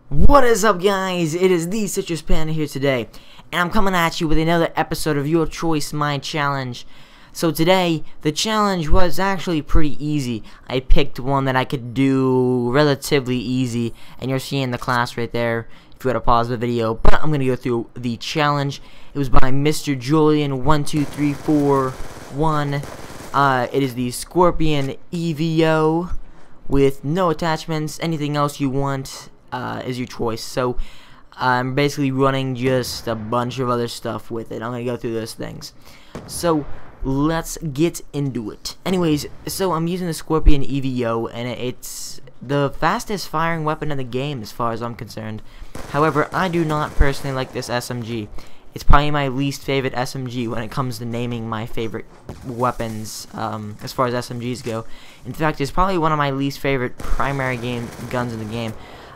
What is up, guys? It is TheCitrusPanda here today, and I'm coming at you with another episode of Your Choice, My Challenge. So today, the challenge was actually pretty easy. I picked one that I could do relatively easy, and you're seeing the class right there if you want to pause the video. But I'm going to go through the challenge. It was by Mr. Julian12341. It is the Scorpion EVO with no attachments. Anything else you want is your choice. So I'm basically running just a bunch of other stuff with it. I'm gonna go through those things. So let's get into it. Anyways, so I'm using the Scorpion EVO, and it's the fastest firing weapon in the game as far as I'm concerned. However, I do not personally like this SMG. It's probably my least favorite SMG when it comes to naming my favorite weapons as far as SMGs go. In fact, it's probably one of my least favorite primary guns in the game.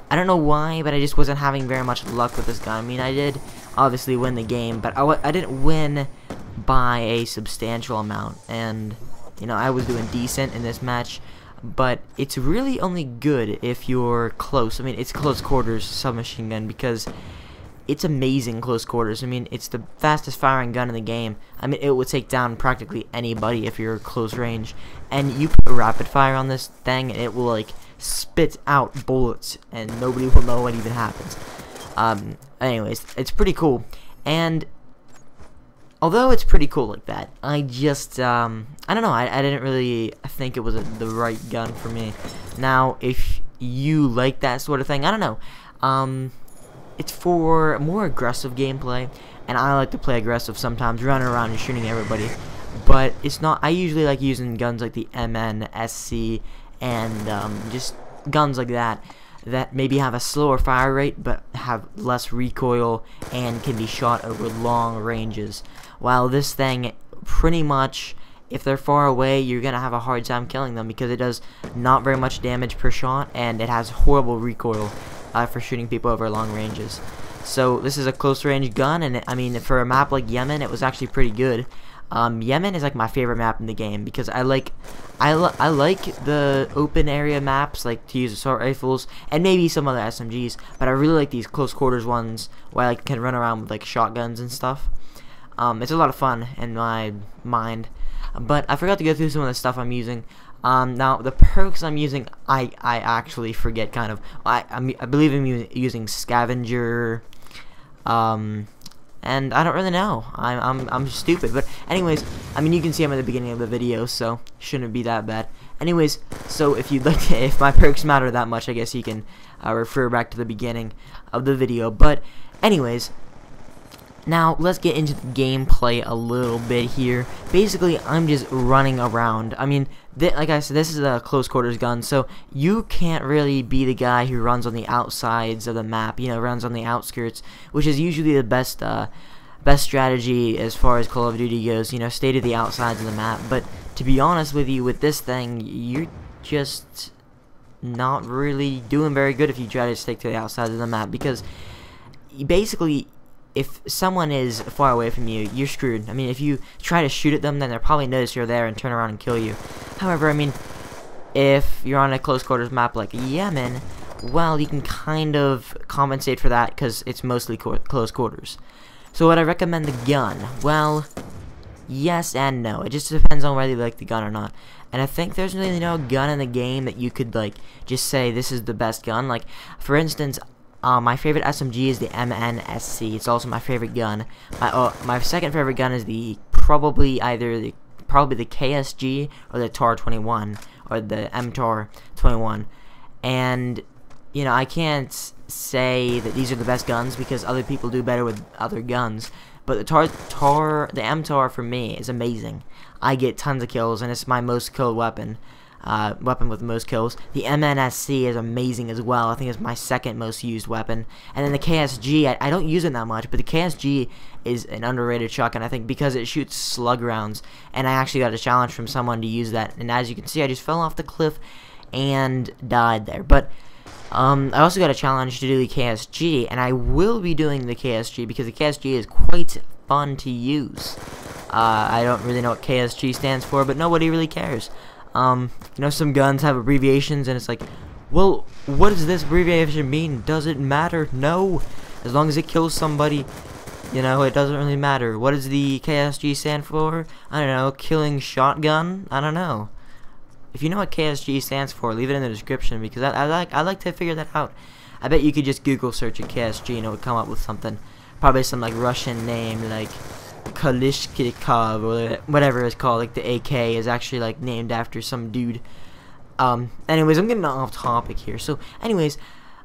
I don't know why, but I just wasn't having very much luck with this gun. I mean, I did obviously win the game, but I didn't win by a substantial amount. And, you know, I was doing decent in this match, but it's really only good if you're close. I mean, it's close quarters submachine gun because it's amazing close quarters. I mean, it's the fastest firing gun in the game. I mean, it would take down practically anybody if you're close range. And you put rapid fire on this thing, and it will, like, spit out bullets, and nobody will know what even happens. Anyways, it's pretty cool. And although it's pretty cool like that, I just, I don't know, I didn't really think it was the right gun for me. Now, if you like that sort of thing, I don't know. It's for more aggressive gameplay, and I like to play aggressive sometimes, running around and shooting everybody. But it's not. I usually like using guns like the MN, and just guns like that maybe have a slower fire rate but have less recoil and can be shot over long ranges. While this thing, pretty much, if they're far away, you're gonna have a hard time killing them because it does not very much damage per shot, and it has horrible recoil for shooting people over long ranges. So this is a close range gun, and I mean, for a map like Yemen, it was actually pretty good. Yemen is like my favorite map in the game because I like the open area maps, like to use assault rifles and maybe some other SMGs, but I really like these close quarters ones where I can run around with like shotguns and stuff. It's a lot of fun in my mind. But I forgot to go through some of the stuff I'm using. Now the perks I'm using, I actually forget kind of. I believe I'm using Scavenger. And I don't really know. I'm stupid. But anyways, I mean, you can see I'm at the beginning of the video, so shouldn't be that bad. Anyways, so if you'd like to, if my perks matter that much, I guess you can refer back to the beginning of the video. But anyways, now let's get into the gameplay a little bit here. Basically, I'm just running around. I mean, like I said, this is a close quarters gun, so you can't really be the guy who runs on the outsides of the map, you know, runs on the outskirts, which is usually the best strategy as far as Call of Duty goes, you know, stay to the outsides of the map. But to be honest with you, with this thing, you're just not really doing very good if you try to stick to the outsides of the map, because basically, if someone is far away from you, you're screwed. I mean, if you try to shoot at them, then they'll probably notice you're there and turn around and kill you. However, I mean, if you're on a close quarters map like Yemen, well, you can kind of compensate for that because it's mostly close quarters. So would I recommend the gun? Well, yes and no. It just depends on whether you like the gun or not. And I think there's really no gun in the game that you could, like, just say this is the best gun. Like, for instance, my favorite SMG is the MNSC. It's also my favorite gun. My second favorite gun is probably the KSG or the TAR-21 or the MTAR-21. And you know, I can't say that these are the best guns because other people do better with other guns. But the MTAR for me is amazing. I get tons of kills, and it's my most killed weapon. Weapon with most kills. The MNSC is amazing as well. I think it's my second most used weapon. And then the KSG, I don't use it that much, but the KSG is an underrated shotgun, I think, because it shoots slug rounds. And I actually got a challenge from someone to use that. And as you can see, I just fell off the cliff and died there. But I also got a challenge to do the KSG, and I will be doing the KSG because the KSG is quite fun to use. I don't really know what KSG stands for, but nobody really cares. You know, some guns have abbreviations, and it's like Well, what does this abbreviation mean? Does it matter? No. As long as it kills somebody, you know, it doesn't really matter. What does the KSG stand for? I don't know. Killing shotgun? I don't know. If you know what KSG stands for, leave it in the description, because I like to figure that out. I bet you could just Google search a KSG and it would come up with something. Probably some like Russian name like Kalishnikov or whatever it's called. Like the AK is actually like named after some dude. Anyways, I'm getting off topic here. So anyways,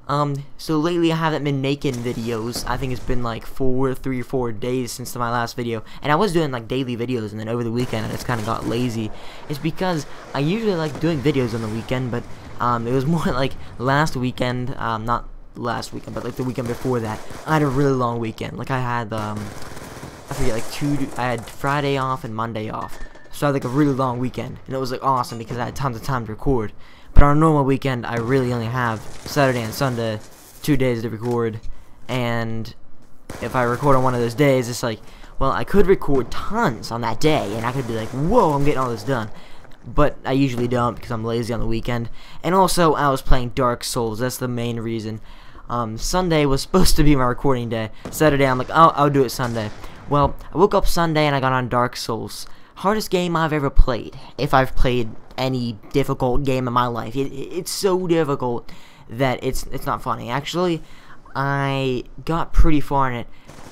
so lately I haven't been making videos. I think it's been like 3 or 4 days since my last video, and I was doing like daily videos, and then over the weekend I just kind of got lazy. It's because I usually like doing videos on the weekend, but it was more like last weekend, not last weekend, but like the weekend before that, I had a really long weekend. Like I had I forget, like I had Friday off and Monday off. So I had like a really long weekend, and it was like awesome because I had tons of time to record. But on a normal weekend, I really only have Saturday and Sunday, 2 days to record. And if I record on one of those days, it's like, well, I could record tons on that day, and I could be like, whoa, I'm getting all this done. But I usually don't because I'm lazy on the weekend. And also, I was playing Dark Souls. That's the main reason. Sunday was supposed to be my recording day. Saturday, I'm like, oh, I'll do it Sunday. Well, I woke up Sunday and I got on Dark Souls. Hardest game I've ever played, if I've played any difficult game in my life. It's so difficult that it's not funny. Actually, I got pretty far in it,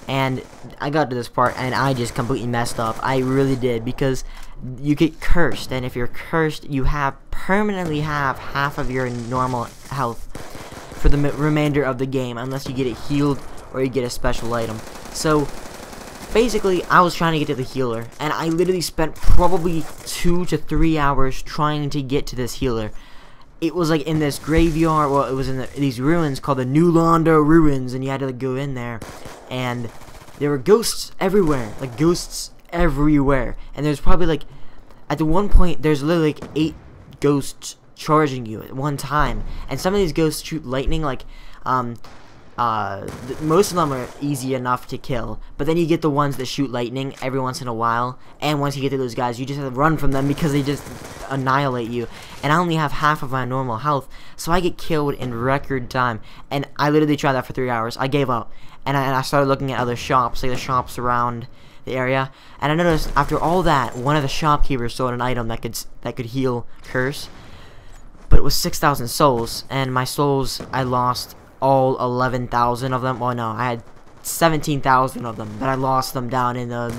and I got to this part, and I just completely messed up. I really did, because you get cursed, and if you're cursed, you permanently have half of your normal health for the remainder of the game, unless you get it healed or you get a special item. So basically, I was trying to get to the healer, and I literally spent probably 2 to 3 hours trying to get to this healer. It was like in this graveyard, well, it was in these ruins called the New Londo Ruins, and you had to like, go in there, and there were ghosts everywhere, like ghosts everywhere, and there's probably like, at the one point, there's literally like 8 ghosts charging you at one time, and some of these ghosts shoot lightning, like, most of them are easy enough to kill, but then you get the ones that shoot lightning every once in a while, and once you get to those guys, you just have to run from them because they just annihilate you, and I only have half of my normal health, so I get killed in record time, and I literally tried that for 3 hours. I gave up, and I started looking at other shops, like the shops around the area, and I noticed after all that, one of the shopkeepers sold an item that could heal curse, but it was 6,000 souls, and my souls, I lost all 11,000 of them. Well, no, I had 17,000 of them, but I lost them down in the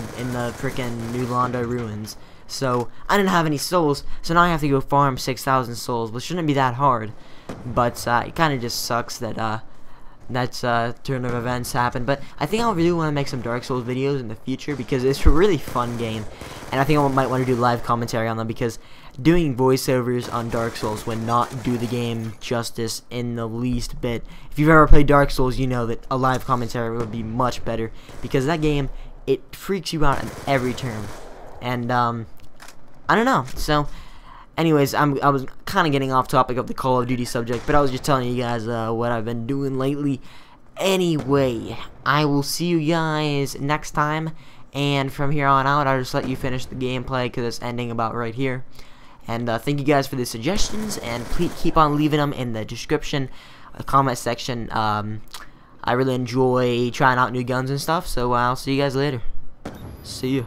frickin' New Londo Ruins. So I didn't have any souls, so now I have to go farm 6,000 souls, which shouldn't be that hard. But it kind of just sucks that turn of events happened. But I think I really want to make some Dark Souls videos in the future because it's a really fun game, and I think I might want to do live commentary on them because doing voiceovers on Dark Souls would not do the game justice in the least bit. If you've ever played Dark Souls, you know that a live commentary would be much better because that game, it freaks you out at every turn. And I don't know. So anyways, I was kind of getting off topic of the Call of Duty subject, but I was just telling you guys what I've been doing lately. Anyway, I will see you guys next time, and from here on out, I'll just let you finish the gameplay because it's ending about right here. And thank you guys for the suggestions, and please keep on leaving them in the description, comment section. I really enjoy trying out new guns and stuff, so I'll see you guys later. See ya.